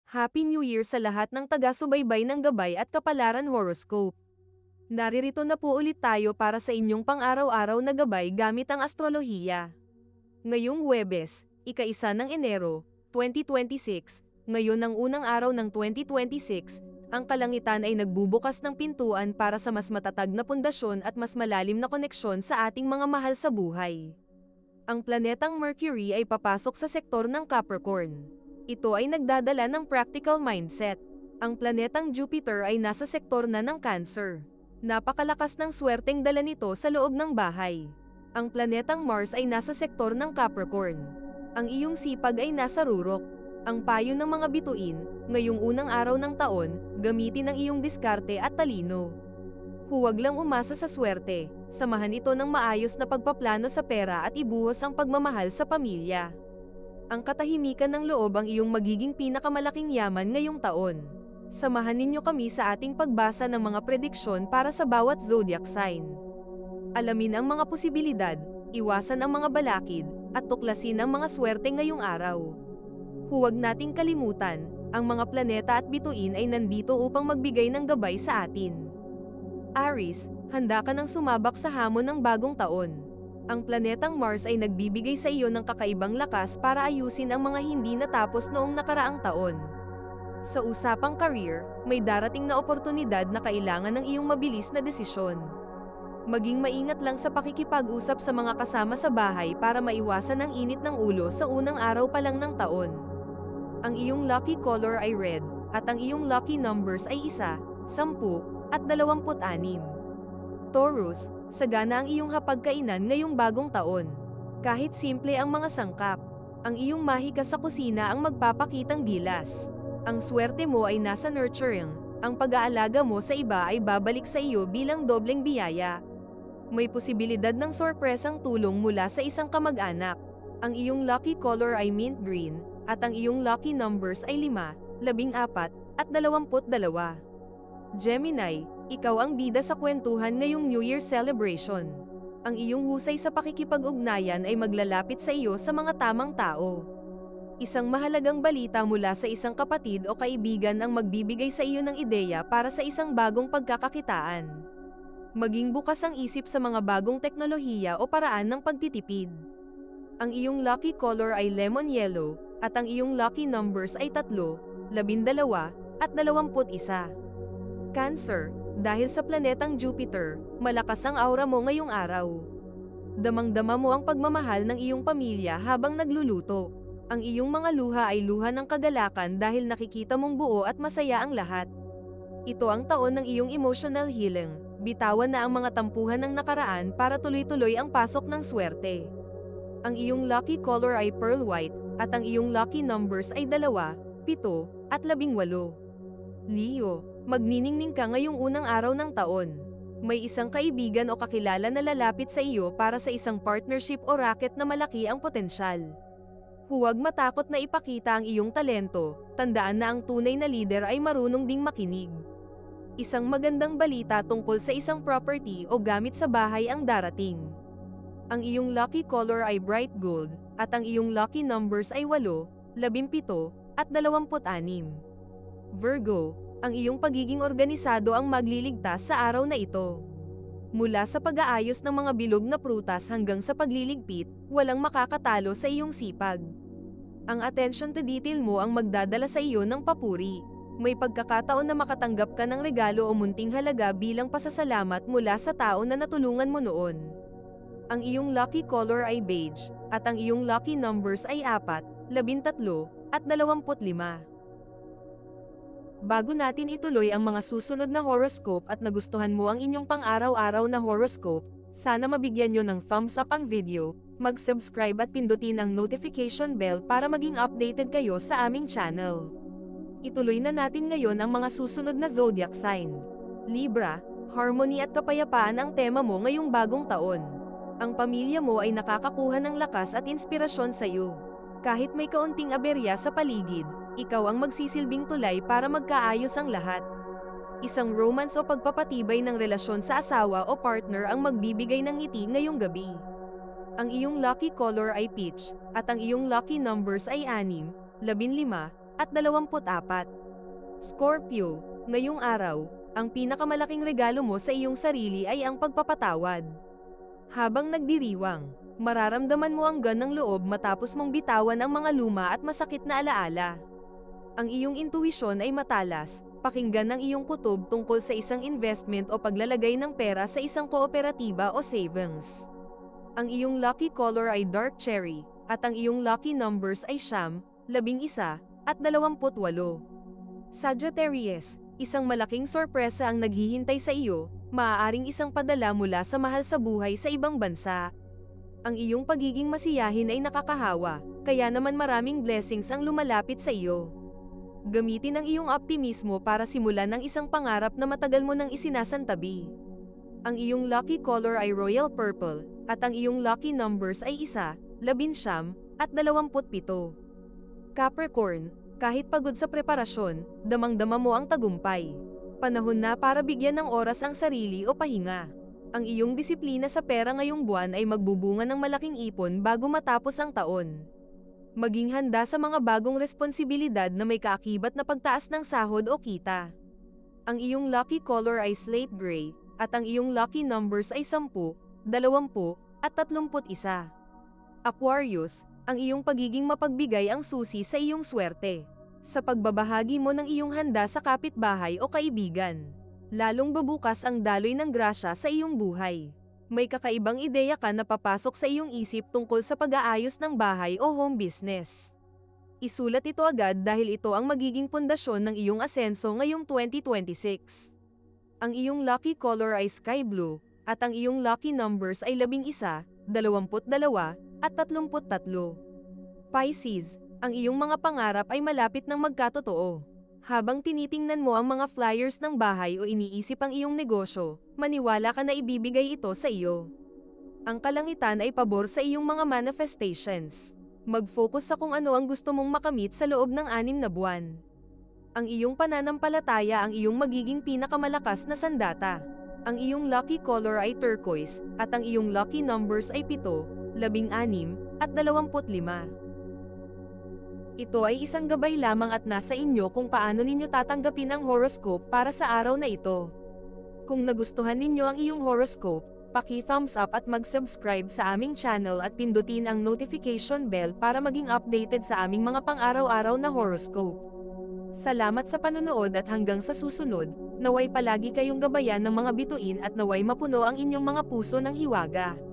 Happy New Year sa lahat ng taga-subaybay ng Gabay at Kapalaran Horoscope. Naririto na po ulit tayo para sa inyong pang-araw-araw na gabay gamit ang astrolohiya. Ngayong Huwebes, ika-1 ng Enero, 2026, ngayon ang unang araw ng 2026, ang kalangitan ay nagbubukas ng pintuan para sa mas matatag na pundasyon at mas malalim na koneksyon sa ating mga mahal sa buhay. Ang planetang Mercury ay papasok sa sektor ng Capricorn. Ito ay nagdadala ng practical mindset. Ang planetang Jupiter ay nasa sektor na ng Cancer. Napakalakas ng swerteng dala nito sa loob ng bahay. Ang planetang Mars ay nasa sektor ng Capricorn. Ang iyong sipag ay nasa Rurok. Ang payo ng mga bituin, ngayong unang araw ng taon, gamitin ang iyong diskarte at talino. Huwag lang umasa sa swerte, samahan ito ng maayos na pagpaplano sa pera at ibuhos ang pagmamahal sa pamilya. Ang katahimikan ng loob ang iyong magiging pinakamalaking yaman ngayong taon. Samahan ninyo kami sa ating pagbasa ng mga prediksyon para sa bawat zodiac sign. Alamin ang mga posibilidad, iwasan ang mga balakid, at tuklasin ang mga swerte ngayong araw. Huwag nating kalimutan, ang mga planeta at bituin ay nandito upang magbigay ng gabay sa atin. Aries, handa ka nang sumabak sa hamon ng bagong taon. Ang planetang Mars ay nagbibigay sa iyo ng kakaibang lakas para ayusin ang mga hindi natapos noong nakaraang taon. Sa usapang career, may darating na oportunidad na kailangan ng iyong mabilis na desisyon. Maging maingat lang sa pakikipag-usap sa mga kasama sa bahay para maiwasan ang init ng ulo sa unang araw pa lang ng taon. Ang iyong lucky color ay red, at ang iyong lucky numbers ay 1, 10, at 26. Taurus, sagana ang iyong hapagkainan ngayong bagong taon. Kahit simple ang mga sangkap, ang iyong mahika sa kusina ang magpapakitang gilas. Ang swerte mo ay nasa nurturing, ang pag-aalaga mo sa iba ay babalik sa iyo bilang dobleng biyaya. May posibilidad ng sorpresang tulong mula sa isang kamag-anak. Ang iyong lucky color ay mint green, at ang iyong lucky numbers ay 5, 14, at 22. Gemini, ikaw ang bida sa kwentuhan ngayong New Year celebration. Ang iyong husay sa pakikipag-ugnayan ay maglalapit sa iyo sa mga tamang tao. Isang mahalagang balita mula sa isang kapatid o kaibigan ang magbibigay sa iyo ng ideya para sa isang bagong pagkakakitaan. Maging bukas ang isip sa mga bagong teknolohiya o paraan ng pagtitipid. Ang iyong lucky color ay lemon yellow, at ang iyong lucky numbers ay 3, 12, at 21. Cancer, dahil sa planetang Jupiter, malakas ang aura mo ngayong araw. Damang-dama mo ang pagmamahal ng iyong pamilya habang nagluluto. Ang iyong mga luha ay luha ng kagalakan dahil nakikita mong buo at masaya ang lahat. Ito ang taon ng iyong emotional healing. Bitawan na ang mga tampuhan ng nakaraan para tuloy-tuloy ang pasok ng swerte. Ang iyong lucky color ay pearl white, at ang iyong lucky numbers ay 2, 7, at 18. Leo, magniningning ka ngayong unang araw ng taon. May isang kaibigan o kakilala na lalapit sa iyo para sa isang partnership o racket na malaki ang potensyal. Huwag matakot na ipakita ang iyong talento, tandaan na ang tunay na leader ay marunong ding makinig. Isang magandang balita tungkol sa isang property o gamit sa bahay ang darating. Ang iyong lucky color ay bright gold, at ang iyong lucky numbers ay 8, 17, at 26. Virgo, ang iyong pagiging organisado ang magliligtas sa araw na ito. Mula sa pag-aayos ng mga bilog na prutas hanggang sa pagliligpit, walang makakatalo sa iyong sipag. Ang attention to detail mo ang magdadala sa iyo ng papuri. May pagkakataon na makatanggap ka ng regalo o munting halaga bilang pasasalamat mula sa tao na natulungan mo noon. Ang iyong lucky color ay beige, at ang iyong lucky numbers ay 4, 13, at 25. Bago natin ituloy ang mga susunod na horoscope at nagustuhan mo ang inyong pang-araw-araw na horoscope, sana mabigyan nyo ng thumbs up ang video, mag-subscribe at pindutin ang notification bell para maging updated kayo sa aming channel. Ituloy na natin ngayon ang mga susunod na zodiac sign. Libra, harmony at kapayapaan ang tema mo ngayong bagong taon. Ang pamilya mo ay nakakakuha ng lakas at inspirasyon sa iyo. Kahit may kaunting aberya sa paligid, ikaw ang magsisilbing tulay para magkaayos ang lahat. Isang romance o pagpapatibay ng relasyon sa asawa o partner ang magbibigay ng ngiti ngayong gabi. Ang iyong lucky color ay peach, at ang iyong lucky numbers ay 6, 15, at 24. Scorpio, ngayong araw, ang pinakamalaking regalo mo sa iyong sarili ay ang pagpapatawad. Habang nagdiriwang, mararamdaman mo ang ganang loob matapos mong bitawan ang mga luma at masakit na alaala. Ang iyong intuisyon ay matalas, pakinggan ang iyong kutob tungkol sa isang investment o paglalagay ng pera sa isang kooperatiba o savings. Ang iyong lucky color ay dark cherry, at ang iyong lucky numbers ay 9, 11, at 28. Sagittarius, isang malaking sorpresa ang naghihintay sa iyo, maaaring isang padala mula sa mahal sa buhay sa ibang bansa. Ang iyong pagiging masiyahin ay nakakahawa, kaya naman maraming blessings ang lumalapit sa iyo. Gamitin ang iyong optimismo para simulan ang isang pangarap na matagal mo nang isinasantabi. Ang iyong lucky color ay royal purple, at ang iyong lucky numbers ay 1, 11, at 27. Capricorn, kahit pagod sa preparasyon, damang-dama mo ang tagumpay. Panahon na para bigyan ng oras ang sarili o pahinga. Ang iyong disiplina sa pera ngayong buwan ay magbubunga ng malaking ipon bago matapos ang taon. Maging handa sa mga bagong responsibilidad na may kaakibat na pagtaas ng sahod o kita. Ang iyong lucky color ay slate gray, at ang iyong lucky numbers ay 10, 20, at 31. Aquarius, ang iyong pagiging mapagbigay ang susi sa iyong swerte. Sa pagbabahagi mo ng iyong handa sa kapitbahay o kaibigan, lalong babukas ang daloy ng grasya sa iyong buhay. May kakaibang ideya ka na papasok sa iyong isip tungkol sa pag-aayos ng bahay o home business. Isulat ito agad dahil ito ang magiging pundasyon ng iyong asenso ngayong 2026. Ang iyong lucky color ay sky blue, at ang iyong lucky numbers ay 11, 22, at 33. Pisces, ang iyong mga pangarap ay malapit ng magkatotoo. Habang tinitingnan mo ang mga flyers ng bahay o iniisip ang iyong negosyo, maniwala ka na ibibigay ito sa iyo. Ang kalangitan ay pabor sa iyong mga manifestations. Mag-focus sa kung ano ang gusto mong makamit sa loob ng 6 na buwan. Ang iyong pananampalataya ang iyong magiging pinakamalakas na sandata. Ang iyong lucky color ay turquoise, at ang iyong lucky numbers ay 7, 16, at 25. Ito ay isang gabay lamang at nasa inyo kung paano ninyo tatanggapin ang horoscope para sa araw na ito. Kung nagustuhan ninyo ang iyong horoscope, paki-thumbs up at mag-subscribe sa aming channel at pindutin ang notification bell para maging updated sa aming mga pang-araw-araw na horoscope. Salamat sa panonood at hanggang sa susunod, naway palagi kayong gabayan ng mga bituin at naway mapuno ang inyong mga puso ng hiwaga.